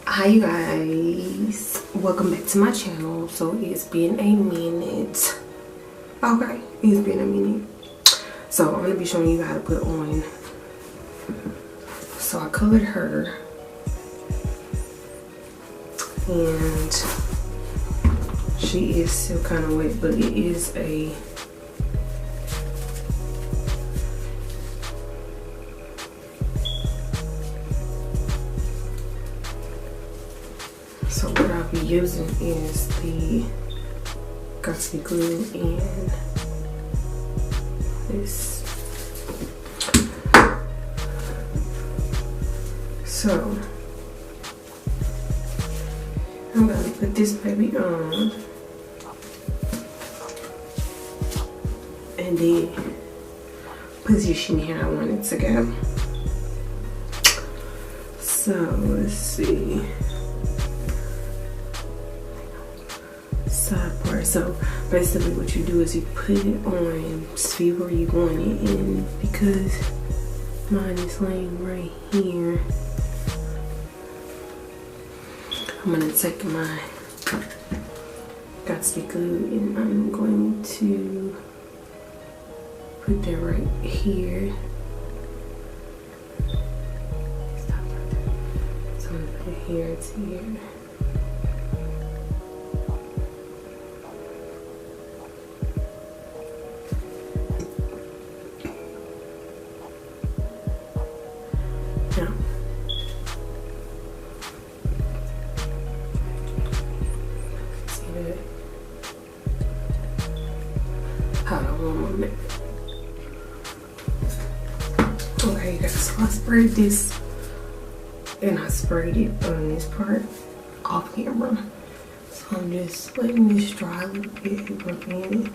Hi you guys, welcome back to my channel. So it's been a minute. Okay, it's been a minute. So I'm gonna be showing you how to put on. So I colored her, and she is still kind of wet, but it is a so what I'll be using is the Got-to-be glue and this. So I'm gonna put this baby on and then position how I want it to go. So let's see. Side part. So basically what you do is you put it on, see where you want it, and because mine is laying right here, I'm gonna take my Got-to-be glue and I'm going to put that right here. Stop right there. So I'm gonna put it here to here. Hold on one moment. Okay, you guys, so I sprayed this and I sprayed it on this part off camera. So I'm just letting this dry a little bit and working in it.